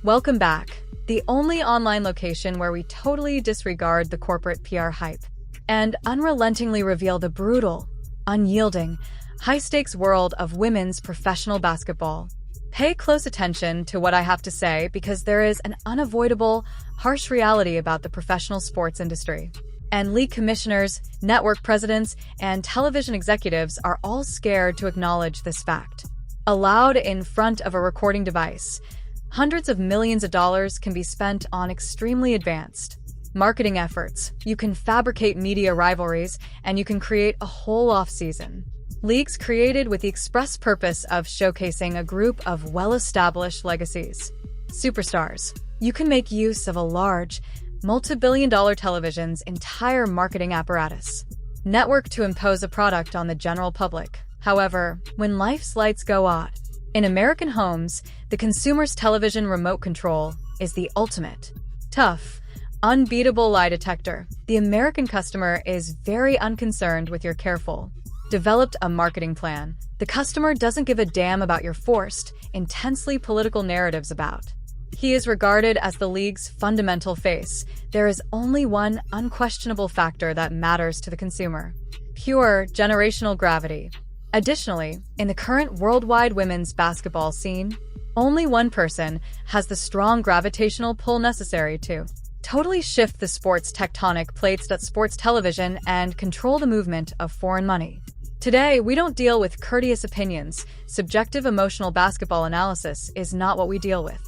Welcome back, the only online location where we totally disregard the corporate PR hype and unrelentingly reveal the brutal, unyielding, high-stakes world of women's professional basketball. Pay close attention to what I have to say because there is an unavoidable, harsh reality about the professional sports industry. And league commissioners, network presidents, and television executives are all scared to acknowledge this fact. Allowed in front of a recording device, hundreds of millions of dollars can be spent on extremely advanced marketing efforts. You can fabricate media rivalries, and you can create a whole off-season. Leagues created with the express purpose of showcasing a group of well-established legacies. Superstars. You can make use of a large, multi-billion-dollar television's entire marketing apparatus. Network to impose a product on the general public. However, when life's lights go out, in American homes, the consumer's television remote control is the ultimate, tough, unbeatable lie detector. The American customer is very unconcerned with your careful, developed a marketing plan. The customer doesn't give a damn about your forced, intensely political narratives about. He is regarded as the league's fundamental face. There is only one unquestionable factor that matters to the consumer: pure generational gravity. Additionally, in the current worldwide women's basketball scene, only one person has the strong gravitational pull necessary to totally shift the sport's tectonic plates at sports television and control the movement of foreign money. Today, we don't deal with courteous opinions. Subjective emotional basketball analysis is not what we deal with.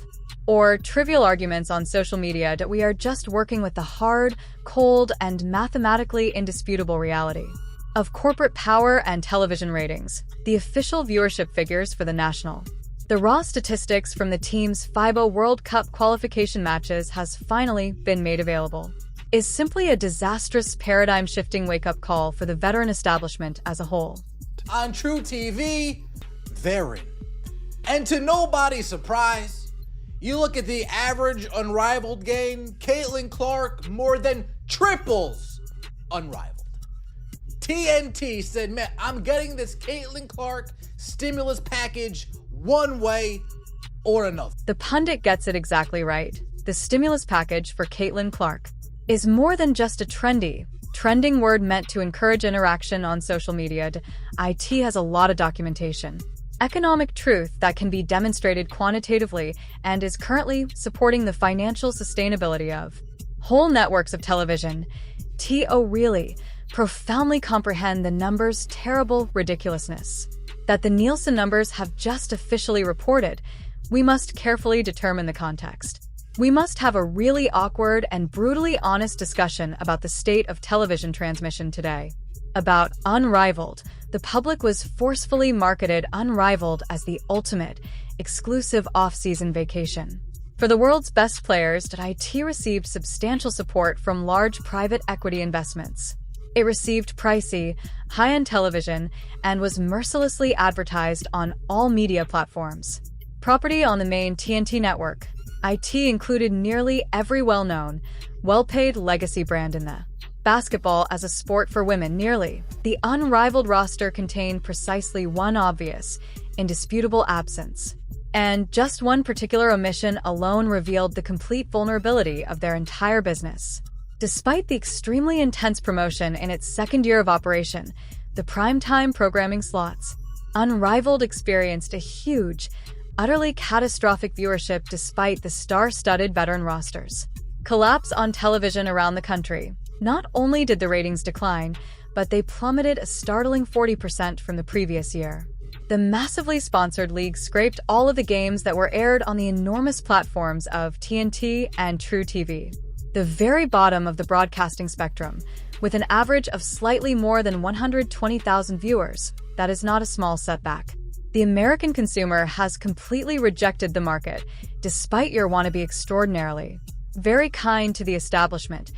Or trivial arguments on social media that we are just working with the hard, cold, and mathematically indisputable reality of corporate power and television ratings, the official viewership figures for the national. The raw statistics from the team's FIBA World Cup qualification matches has finally been made available. Is simply a disastrous paradigm-shifting wake-up call for the veteran establishment as a whole. On True TV, they're in. And to nobody's surprise, you look at the average unrivaled game, Caitlin Clark more than triples unrivaled. TNT said, man, I'm getting this Caitlin Clark stimulus package one way or another. The pundit gets it exactly right. The stimulus package for Caitlin Clark is more than just a trending word meant to encourage interaction on social media. IT has a lot of documentation. Economic truth that can be demonstrated quantitatively and is currently supporting the financial sustainability of whole networks of television. Really profoundly comprehend the numbers' terrible ridiculousness that the Nielsen numbers have just officially reported. We must carefully determine the context. We must have a really awkward and brutally honest discussion about the state of television transmission today. About Unrivaled, the public was forcefully marketed Unrivaled as the ultimate, exclusive off-season vacation. For the world's best players, IT received substantial support from large private equity investments. It received pricey, high-end television and was mercilessly advertised on all media platforms. Property on the main TNT network, IT included nearly every well-known, well-paid legacy brand in the basketball as a sport for women. Nearly the unrivaled roster contained precisely one obvious, indisputable absence. And just one particular omission alone revealed the complete vulnerability of their entire business. Despite the extremely intense promotion in its second year of operation, the primetime programming slots, Unrivaled experienced a huge, utterly catastrophic viewership despite the star-studded veteran rosters. Collapse on television around the country. Not only did the ratings decline, but they plummeted a startling 40% from the previous year. The massively sponsored league scraped all of the games that were aired on the enormous platforms of TNT and True TV, the very bottom of the broadcasting spectrum, with an average of slightly more than 120,000 viewers. That is not a small setback. The American consumer has completely rejected the market, despite your wannabe extraordinarily very kind to the establishment,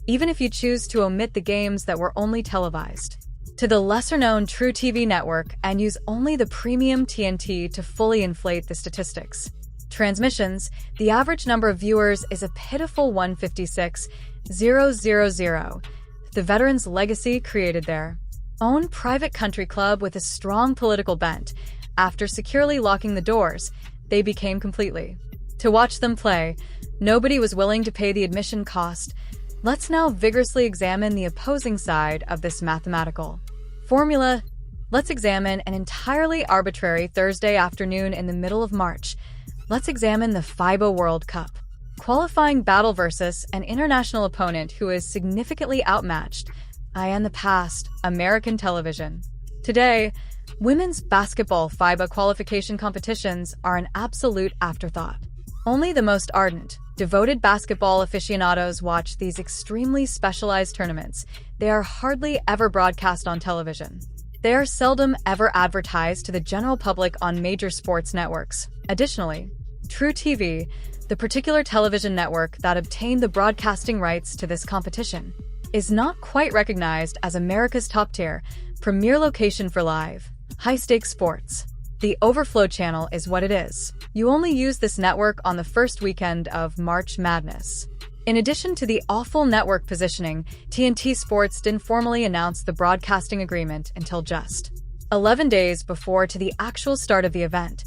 even if you choose to omit the games that were only televised to the lesser-known True TV network and use only the premium TNT to fully inflate the statistics. Transmissions, the average number of viewers is a pitiful 156,000. The veterans' legacy created their own private country club with a strong political bent. After securely locking the doors, they became completely To watch them play, nobody was willing to pay the admission cost. Let's now vigorously examine the opposing side of this mathematical formula. Let's examine an entirely arbitrary Thursday afternoon in the middle of March. Let's examine the FIBA World Cup qualifying battle versus an international opponent who is significantly outmatched. In the past, American television. Today, women's basketball FIBA qualification competitions are an absolute afterthought. Only the most ardent, devoted basketball aficionados watch these extremely specialized tournaments. They are hardly ever broadcast on television. They are seldom ever advertised to the general public on major sports networks. Additionally, True TV, the particular television network that obtained the broadcasting rights to this competition, is not quite recognized as America's top-tier, premier location for live, high-stakes sports. The Overflow channel is what it is. You only use this network on the first weekend of March Madness. In addition to the awful network positioning, TNT Sports didn't formally announce the broadcasting agreement until just 11 days before to the actual start of the event.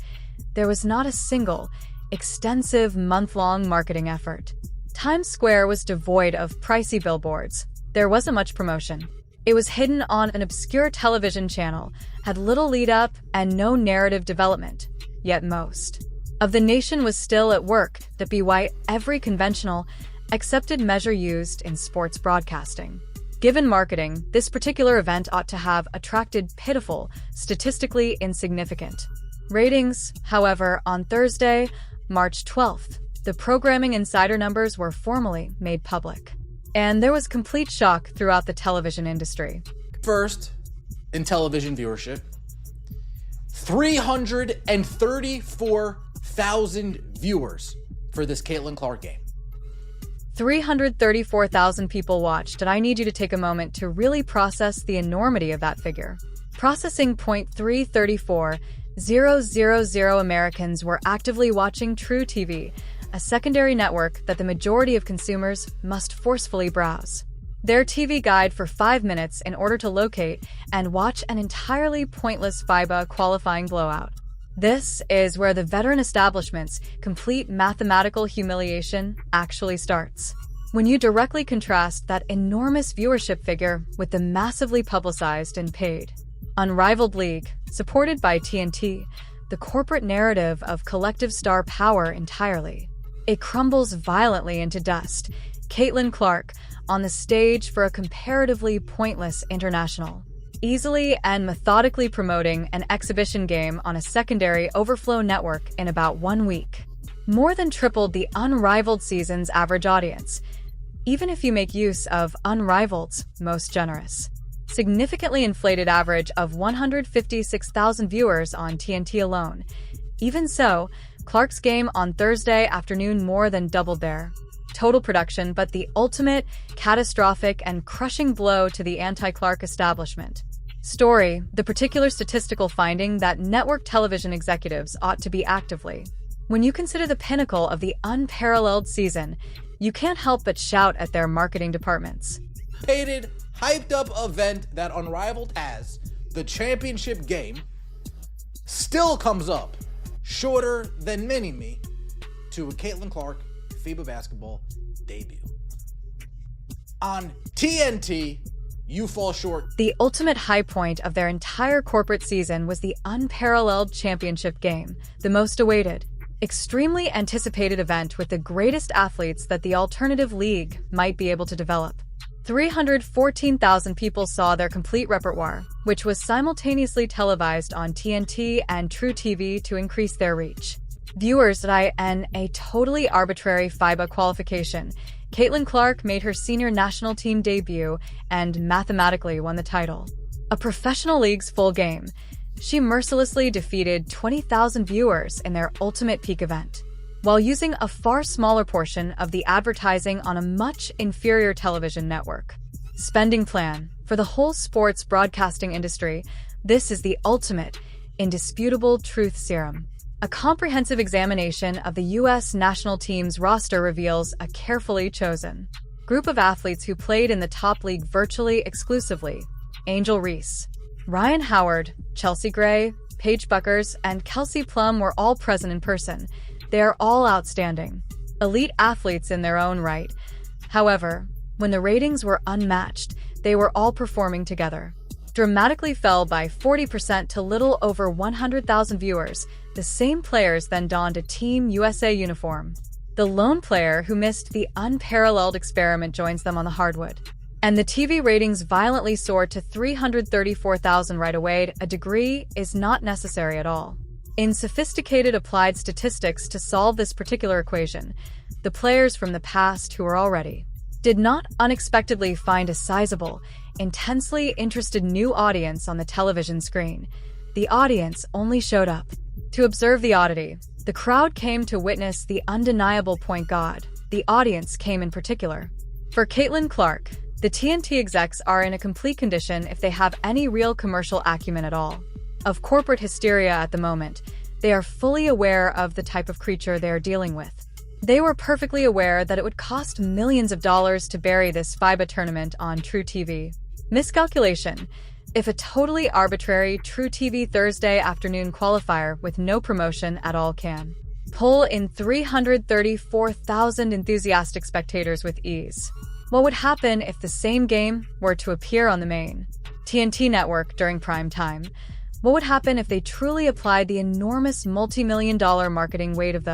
There was not a single, extensive month-long marketing effort. Times Square was devoid of pricey billboards. There wasn't much promotion. It was hidden on an obscure television channel, had little lead-up, and no narrative development. Yet most of the nation was still at work to be why every conventional, accepted measure used in sports broadcasting. Given marketing, this particular event ought to have attracted pitiful, statistically insignificant ratings. However, on Thursday, March 12th, the programming insider numbers were formally made public. And there was complete shock throughout the television industry. First, in television viewership, 334,000 viewers for this Caitlin Clark game. 334,000 people watched, and I need you to take a moment to really process the enormity of that figure. Processing 0.334,000 Americans were actively watching True TV, a secondary network that the majority of consumers must forcefully browse. Their TV guide for 5 minutes in order to locate and watch an entirely pointless FIBA qualifying blowout. This is where the veteran establishment's complete mathematical humiliation actually starts. When you directly contrast that enormous viewership figure with the massively publicized and paid, unrivaled league, supported by TNT, the corporate narrative of collective star power entirely. It crumbles violently into dust. Caitlin Clark, on the stage for a comparatively pointless international, easily and methodically promoting an exhibition game on a secondary Overflow network in about 1 week. More than tripled the unrivaled season's average audience, even if you make use of unrivaled's most generous, significantly inflated average of 156,000 viewers on TNT alone. Even so, Clark's game on Thursday afternoon more than doubled their total production, but the ultimate, catastrophic, and crushing blow to the anti-Clark establishment. Story, the particular statistical finding that network television executives ought to be actively. When you consider the pinnacle of the unparalleled season, you can't help but shout at their marketing departments. Hated, hyped up event that Unrivaled has, the championship game, still comes up shorter than Mini-Me to a Caitlin Clark FIBA basketball debut. On TNT, you fall short. The ultimate high point of their entire corporate season was the unparalleled championship game, the most awaited, extremely anticipated event with the greatest athletes that the alternative league might be able to develop. 314,000 people saw their complete repertoire, which was simultaneously televised on TNT and True TV to increase their reach. Viewers in a totally arbitrary FIBA qualification, Caitlin Clark made her senior national team debut and mathematically won the title. A professional league's full game, she mercilessly defeated 20,000 viewers in their ultimate peak event, while using a far smaller portion of the advertising on a much inferior television network. Spending plan. For the whole sports broadcasting industry, this is the ultimate, indisputable truth serum. A comprehensive examination of the U.S. national team's roster reveals a carefully chosen group of athletes who played in the top league virtually exclusively. Angel Reese, Ryan Howard, Chelsea Gray, Paige Buckers, and Kelsey Plum were all present in person. They are all outstanding, elite athletes in their own right. However, when the ratings were unmatched, they were all performing together. Dramatically fell by 40% to little over 100,000 viewers. The same players then donned a Team USA uniform. The lone player who missed the unparalleled experiment joins them on the hardwood. And the TV ratings violently soared to 334,000 right away. A degree is not necessary at all in sophisticated applied statistics to solve this particular equation. The players from the past who are already did not unexpectedly find a sizable, intensely interested new audience on the television screen. The audience only showed up to observe the oddity. The crowd came to witness the undeniable point guard. The audience came in particular. For Caitlin Clark, the TNT execs are in a complete condition if they have any real commercial acumen at all. Of corporate hysteria at the moment, they are fully aware of the type of creature they are dealing with. They were perfectly aware that it would cost millions of dollars to bury this FIBA tournament on True TV. Miscalculation. If a totally arbitrary True TV Thursday afternoon qualifier with no promotion at all can pull in 334,000 enthusiastic spectators with ease, what would happen if the same game were to appear on the main TNT network during prime time? What would happen if they truly applied the enormous multi-million-dollar marketing weight of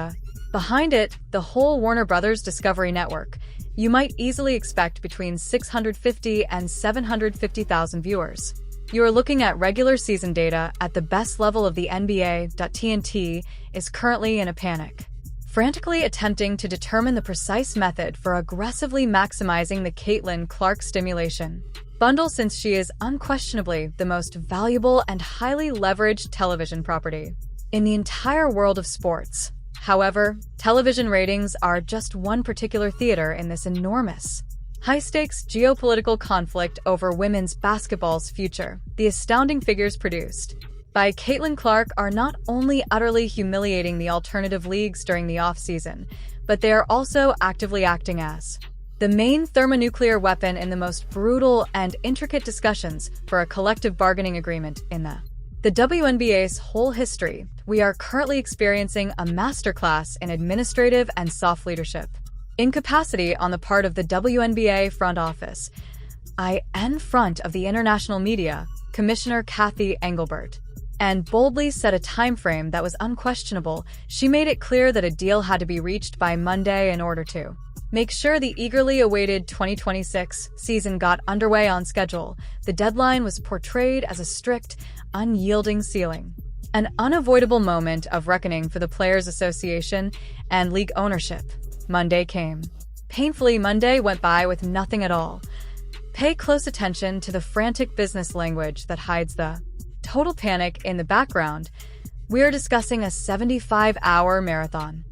behind it, the whole Warner Brothers Discovery Network? You might easily expect between 650 and 750,000 viewers. You are looking at regular season data at the best level of the NBA. TNT is currently in a panic, frantically attempting to determine the precise method for aggressively maximizing the Caitlin Clark stimulation bundle, since she is unquestionably the most valuable and highly leveraged television property in the entire world of sports. However, television ratings are just one particular theater in this enormous, high-stakes geopolitical conflict over women's basketball's future. The astounding figures produced by Caitlin Clark are not only utterly humiliating the alternative leagues during the off-season, but they are also actively acting as the main thermonuclear weapon in the most brutal and intricate discussions for a collective bargaining agreement in the WNBA's whole history. We are currently experiencing a masterclass in administrative and soft leadership incapacity on the part of the WNBA front office. In front of the international media, Commissioner Kathy Engelbert, and boldly set a time frame that was unquestionable. She made it clear that a deal had to be reached by Monday in order to make sure the eagerly awaited 2026 season got underway on schedule. The deadline was portrayed as a strict, unyielding ceiling, an unavoidable moment of reckoning for the Players Association and league ownership. Monday came. Painfully, Monday went by with nothing at all. Pay close attention to the frantic business language that hides the total panic in the background. We are discussing a 75-hour marathon